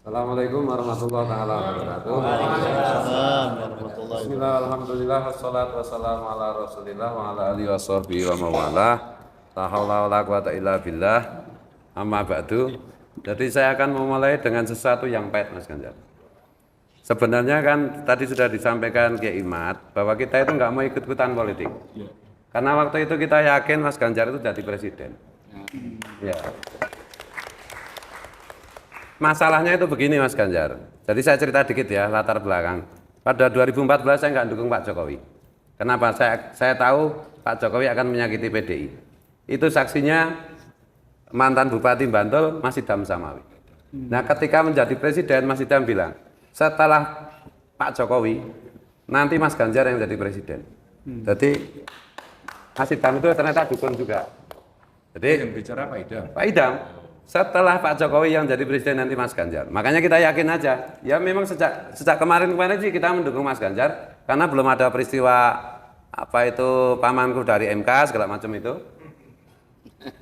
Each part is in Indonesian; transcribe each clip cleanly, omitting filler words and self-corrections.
Assalamualaikum warahmatullahi taala wabarakatuh. Waalaikumsalam warahmatullahi Bismillah, alhamdulillah, wassalatu wassalamu ala rasulillah wa ala alihi wa sahbihi wa mawalah. La haula wa la quwata illa billah. Amma ba'du. Jadi saya akan memulai dengan sesuatu yang pahit, Mas Ganjar. Sebenarnya kan tadi sudah disampaikan Kiai Imad bahwa kita itu nggak mau ikut-ikutan politik. Karena waktu itu kita yakin Mas Ganjar itu jadi presiden. Ya. Masalahnya itu begini Mas Ganjar. Jadi saya cerita dikit ya latar belakang. Pada 2014 saya nggak dukung Pak Jokowi. Kenapa? Saya tahu Pak Jokowi akan menyakiti PDI. Itu saksinya mantan Bupati Bantul Mas Idham Samawi. Nah ketika menjadi presiden Mas Idham bilang, setelah Pak Jokowi nanti Mas Ganjar yang jadi presiden. Jadi Mas Idham itu ternyata dukung juga. Jadi yang bicara Pak Idham. Pak Idham, setelah Pak Jokowi yang jadi presiden nanti Mas Ganjar. Makanya kita yakin aja. Ya memang sejak kemarin sih kita mendukung Mas Ganjar karena belum ada peristiwa apa itu pamanku dari MK segala macam itu.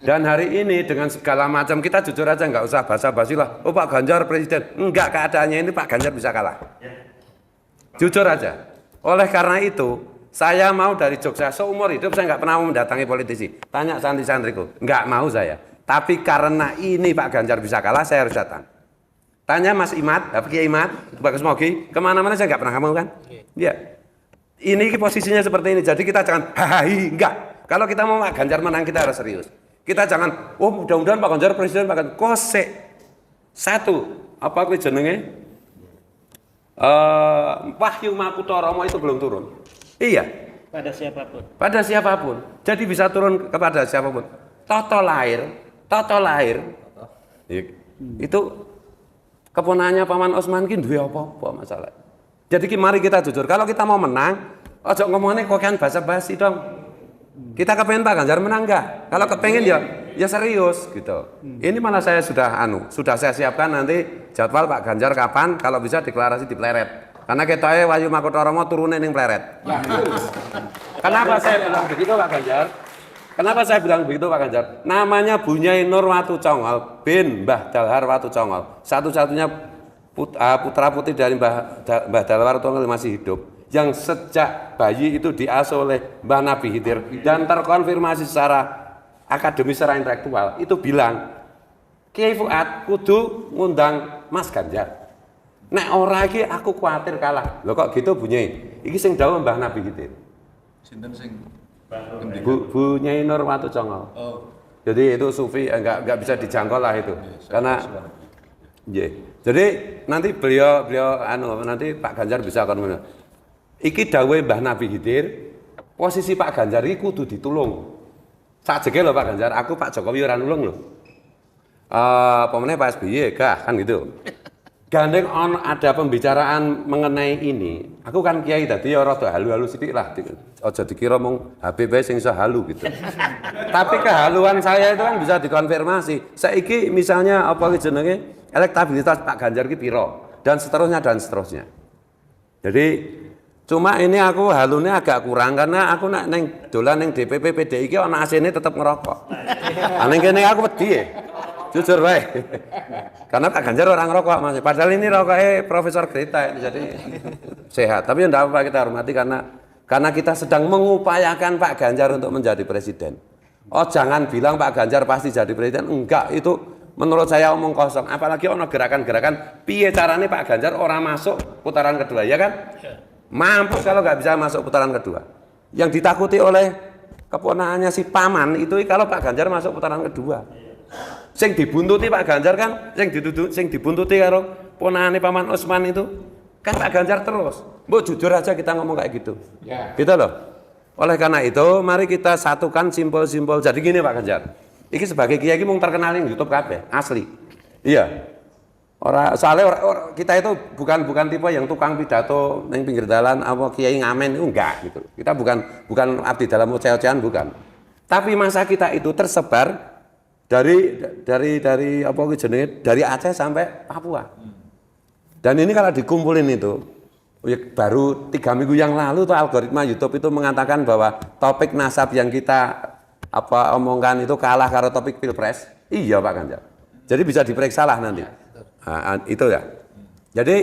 Dan hari ini dengan segala macam kita jujur aja nggak usah basa-basi lah. Oh Pak Ganjar presiden. Enggak, keadaannya ini Pak Ganjar bisa kalah. Jujur aja. Oleh karena itu saya mau dari Jogja seumur hidup saya nggak pernah mau mendatangi politisi. Tanya santri-santriku, nggak mau saya. Tapi karena ini Pak Ganjar bisa kalah, saya harus datang. Tanya Mas Imad, Kiai Imad, Pak Kusmogi, kemana-mana saya nggak pernah mau kan? Iya. Ini posisinya seperti ini, jadi kita jangan hahahi, enggak. Kalau kita mau Pak Ganjar menang, kita harus serius. Kita jangan, oh mudah-mudahan Pak Ganjar presiden, Pak Ganjar, kose. Satu, apa aku jenenge? Wahyu Makutoromo itu belum turun. Iya. pada siapapun. Pada siapapun. Jadi bisa turun kepada siapapun. Toto lahir itu keponakannya Paman Osman ki duwe apa-apa masalah. Jadi mari kita jujur, kalau kita mau menang, ojo ngomongnya kok kan basa-basi dong. Kita kepengen Pak Ganjar menang enggak? Kalau kepengen ya serius gitu. Ini malah saya sudah saya siapkan nanti jadwal Pak Ganjar kapan, kalau bisa deklarasi di Pleret. Karena kita Wahyu Makutoromo turunin ning Pleret. Kenapa saya bilang begitu Pak Ganjar? Kenapa saya bilang begitu Pak Ganjar? Namanya Bunyai Nur Watu Congol bin Mbah Dalhar Watu Congol. Satu-satunya putra putri dari Mbah Dalhar Watu Congol masih hidup. Yang sejak bayi itu diasuh oleh Mbah Nabi Khidir dan terkonfirmasi secara akademis, secara intelektual. Itu bilang, Kiai Fuad kudu ngundang Mas Ganjar. Nek ora iki aku kuatir kalah. Loh kok gitu Bunyai? Iki sing dawuh Mbah Nabi Khidir. Sinten sing Bunyai Nur Watu Congol. Oh. Jadi itu sufi enggak bisa dijangkau lah itu. Karena jadi nanti beliau nanti Pak Ganjar bisa akan iki dawuhe Mbah Nabi Khidir, posisi Pak Ganjar iki kudu ditulung. Sajeke lho Pak Ganjar, aku Pak Jokowi ora nulung lho. Pemenang Pak SBY gak kan gitu. Gandeng ada pembicaraan mengenai ini. Aku kan kiai tadi ya rada halu-halu sithik lah. Aja dikira mung Habib sing iso halu gitu. Tapi kehaluan saya itu kan bisa dikonfirmasi. Saiki misalnya apa jenenge elektabilitas Pak Ganjar ki piro dan seterusnya dan seterusnya. Jadi cuma ini aku halunya agak kurang karena aku nak neng dolan neng DPP PDI ki ana AC-ne tetep ngerokok. Ning kene aku wedi ya. Jujur wae. Karena Pak Ganjar orang rokok Mas. Padahal ini rokoknya Profesor Greta jadi sehat. Tapi enggak apa-apa kita hormati karena kita sedang mengupayakan Pak Ganjar untuk menjadi presiden. Oh jangan bilang Pak Ganjar pasti jadi presiden. Enggak, itu menurut saya omong kosong. Apalagi ono gerakan-gerakan piye carane Pak Ganjar orang masuk putaran kedua, ya kan? Mampus kalau nggak bisa masuk putaran kedua. Yang ditakuti oleh keponakannya si Paman itu kalau Pak Ganjar masuk putaran kedua. Sing dibuntuti Pak Ganjar kan, sing dibuntuti karo ponakane Paman Osman itu kan Pak Ganjar terus. Mbok jujur aja kita ngomong kayak gitu. Ya. Gitu loh. Oleh karena itu, mari kita satukan simpel-simpel. Jadi gini Pak Ganjar. Iki sebagai kiai iki mung terkenal ning YouTube kabeh, asli. Iya. Kita itu bukan tipe yang tukang pidato ning pinggir dalan apa kiai ngamen itu enggak gitu. Kita bukan abdi dalam oceh-ocehan bukan. Tapi masa kita itu tersebar dari apa jenenge dari Aceh sampai Papua. Dan ini kalau dikumpulin itu baru 3 minggu yang lalu tuh algoritma YouTube itu mengatakan bahwa topik nasab yang kita omongkan itu kalah karo topik Pilpres. Iya Pak Ganjar. Jadi bisa diperiksa lah nanti. Itu ya. Jadi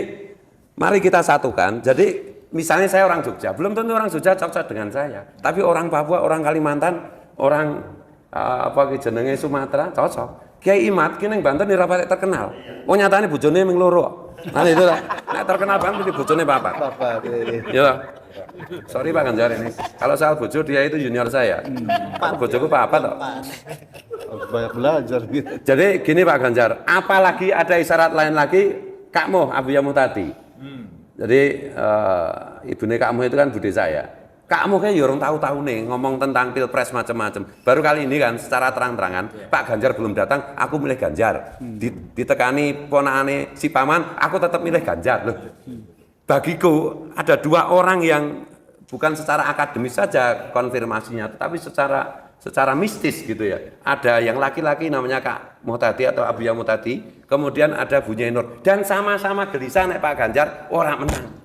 mari kita satukan. Jadi misalnya saya orang Jogja, belum tentu orang Jogja cocok dengan saya. Tapi orang Papua, orang Kalimantan, orang jenenge Sumatera cocok. Kiai Imat kini Banten ora patek terkenal. Oh nyatane bojone ming loro. Nah itu lah. Nek terkenal banget di bojone papat. Ya. Sorry Pak Ganjar ini. Kalau soal bojo dia itu junior saya. Bojoku papat toh. Banyak belajar gitu. Jadi gini Pak Ganjar, apalagi ada isyarat lain lagi, Kak Moh Abuya Mutati. Jadi ibune Kak Moh itu kan bude saya. Kak Moh kayak orang tahu-tahu nih ngomong tentang pilpres macam-macam. Baru kali ini kan secara terang-terangan Pak Ganjar belum datang, aku milih Ganjar. Ditekani ponakane si paman, aku tetap milih Ganjar loh. Bagiku ada dua orang yang bukan secara akademis saja konfirmasinya, tetapi secara mistis gitu ya. Ada yang laki-laki namanya Kak Mutati atau Abuya Mutati, kemudian ada Bu Nyai Nur, dan sama-sama gelisah nek Pak Ganjar orang menang.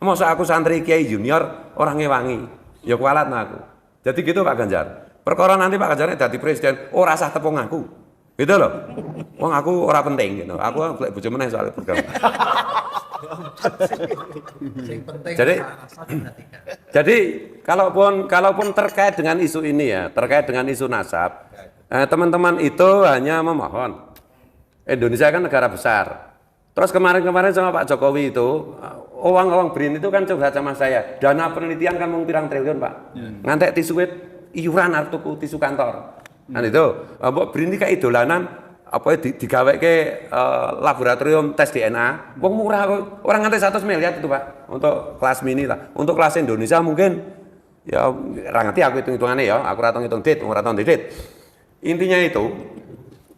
Masa aku santri Kiai Junior orangnya wangi, ya kualat aku. Jadi gitu Pak Ganjar. Perkara nanti Pak Ganjar dadi presiden, ora sah tepung aku. Gitu loh. Wong aku ora penting gitu. Aku golek bojo meneh soal program. Jadi kalaupun terkait dengan isu ini ya, terkait dengan isu nasab, teman-teman itu hanya memohon. Indonesia kan negara besar. Terus kemarin-kemarin sama Pak Jokowi itu, uang BRIN itu kan curhat sama saya. Dana penelitian kan mau pirang triliun Pak. Ngantek tisu iuran arep tuku tisu kantor. Kan itu, mbok BRIN ini kayak idolanan digawe ke laboratorium tes DNA. Wong murah kok. Orang ngantek 100 miliar itu Pak untuk kelas mini lah. Untuk kelas Indonesia mungkin ya ora ngerti aku hitung-hitungannya ya. Aku ora ngitung dit, ora tau dit. Intinya itu,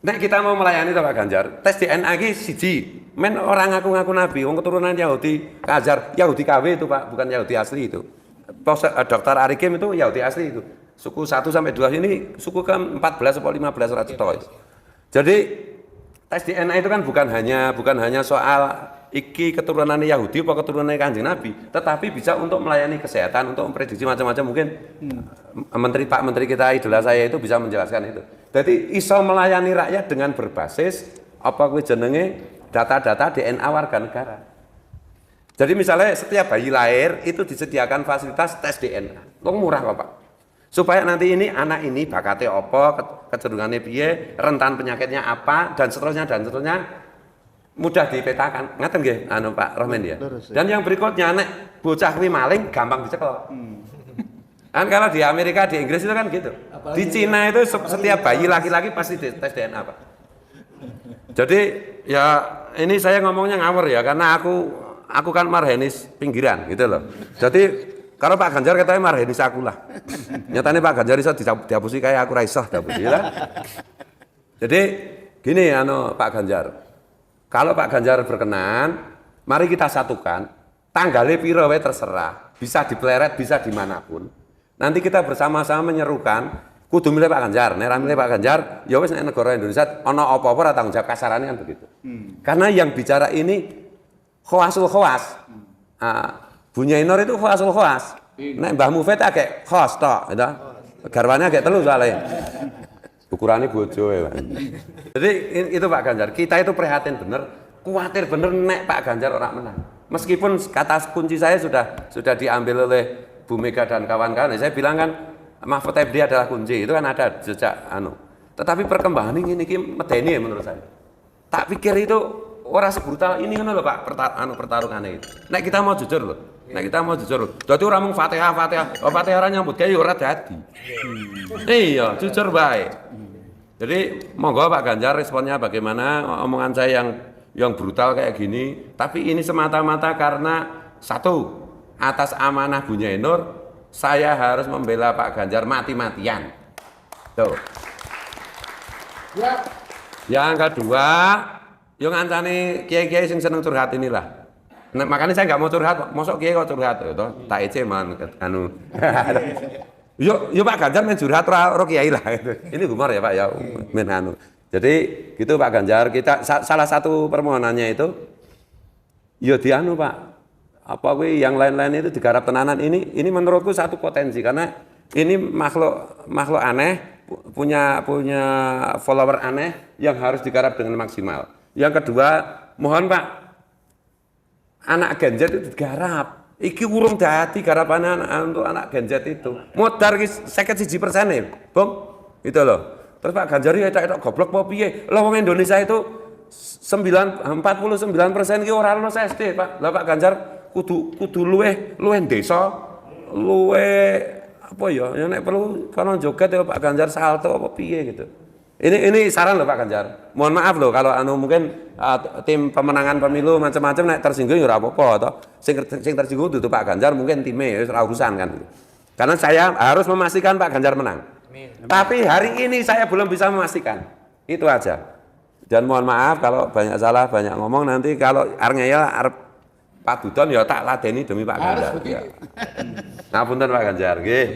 nek kita mau melayani Pak Ganjar, tes DNA iki siji. Men orang ngaku-ngaku nabi, wong keturunan Yahudi, Kajar, Yahudi KW itu Pak, bukan Yahudi asli itu. Dr. Arikim itu Yahudi asli itu. Suku 1 sampai 2 ini suku ke-14 atau 15 ora cetha. Jadi tes DNA itu kan bukan hanya soal iki keturunan Yahudi atau keturunan Kanjeng Nabi, tetapi bisa untuk melayani kesehatan, untuk memprediksi macam-macam. Mungkin Pak Menteri kita idola saya itu bisa menjelaskan itu. Jadi iso melayani rakyat dengan berbasis jenenge data-data DNA warga negara. Jadi misalnya setiap bayi lahir itu disediakan fasilitas tes DNA. Wong murah kok Pak. Supaya nanti ini anak ini bakatnya apa, kecenderungannya piye, rentan penyakitnya apa, dan seterusnya mudah dipetakan. Ngaten nggih Pak Rohman ya. Dan yang berikutnya nek bocah kuwi maling gampang dicekel. Kan kalau di Amerika, di Inggris itu kan gitu. Di Cina itu setiap bayi laki-laki pasti tes DNA Pak. Jadi ya ini saya ngomongnya ngawur ya, karena aku kan marhenis pinggiran gitu loh. Jadi kalau Pak Ganjar katanya marhenis aku lah. Nyatanya Pak Ganjar iso dihapusi kayak aku ra iso dihapusi ya. Jadi gini Pak Ganjar. Kalau Pak Ganjar berkenan, mari kita satukan. Tanggalnya piro wae terserah. Bisa dipleret, bisa dimanapun. Nanti kita bersama-sama menyerukan kudu milih Pak Ganjar, nek ra milih Pak Ganjar, ya wis nek negara Indonesia ana apa-apa ora tanggung jawab kasarane kan begitu. Karena yang bicara ini khawasul khawas. Bu Nyai Nur itu khawasul khawas. Nek Mbah Mufid agek khos tok, gitu. Garwane agek telu soalnya. Ukurane bojo ya. Jadi itu Pak Ganjar, kita itu prihatin bener, khawatir bener nek Pak Ganjar ora menang. Meskipun kata kunci saya sudah diambil oleh Bu Mega dan kawan-kawan, saya bilang kan Mahfud MD adalah kunci, itu kan ada jejak Tetapi perkembangan ini medeni ya menurut saya. Tak pikir itu orang sebrutal ini kan loh Pak pertarungannya itu. Nek kita mau jujur loh. Jadi orang mung Fatihah, Fatihah orang nyambut kayak ora dadi. Iya, jujur baik. Jadi monggo Pak Ganjar responnya bagaimana omongan saya yang brutal kayak gini, tapi ini semata-mata karena satu, atas amanah Bu Nyai Nur saya harus membela Pak Ganjar mati-matian. Tuh. Ya. Yang kedua, yang ngancani kiai-kiai sing seneng curhat inilah. Nah, makanya saya nggak mau curhat, mosok kiai kok curhat itu, tak ece man Yuk Pak Ganjar main curhat ora kiai lah gitu. Ini humor ya Pak ya, main Jadi gitu Pak Ganjar, kita salah satu permohonannya itu yo Pak. Apa yang lain-lain itu digarap tenanan ini menurutku satu potensi karena ini makhluk aneh punya follower aneh yang harus digarap dengan maksimal. Yang kedua mohon Pak, anak Genjet itu digarap. Iki urung dadi garapane untuk anak Genjet itu. Modar ki 51% nih, Bung. Itu loh. Terus Pak Ganjar ya etok goblok apa piye? Lah wong Indonesia itu 49% ki ora lulus SD, Pak. Lah Pak Ganjar kudu luweh desa, luweh apa ya? Ya nek perlu kono joget ya Pak Ganjar salto apa piye gitu. Ini saran loh Pak Ganjar. Mohon maaf loh kalau mungkin tim pemenangan pemilu macam-macam nek tersinggung ya ora apa-apa toh. Sing tersinggung itu Pak Ganjar mungkin timnya ya ora urusan kan. Karena saya harus memastikan Pak Ganjar menang. Tapi hari ini saya belum bisa memastikan. Itu aja. Dan mohon maaf kalau banyak salah, banyak ngomong nanti kalau arep arep Pak Budon ya tak ladeni demi Pak Ganjar. Ya. Ngapunten Pak Ganjar nggih.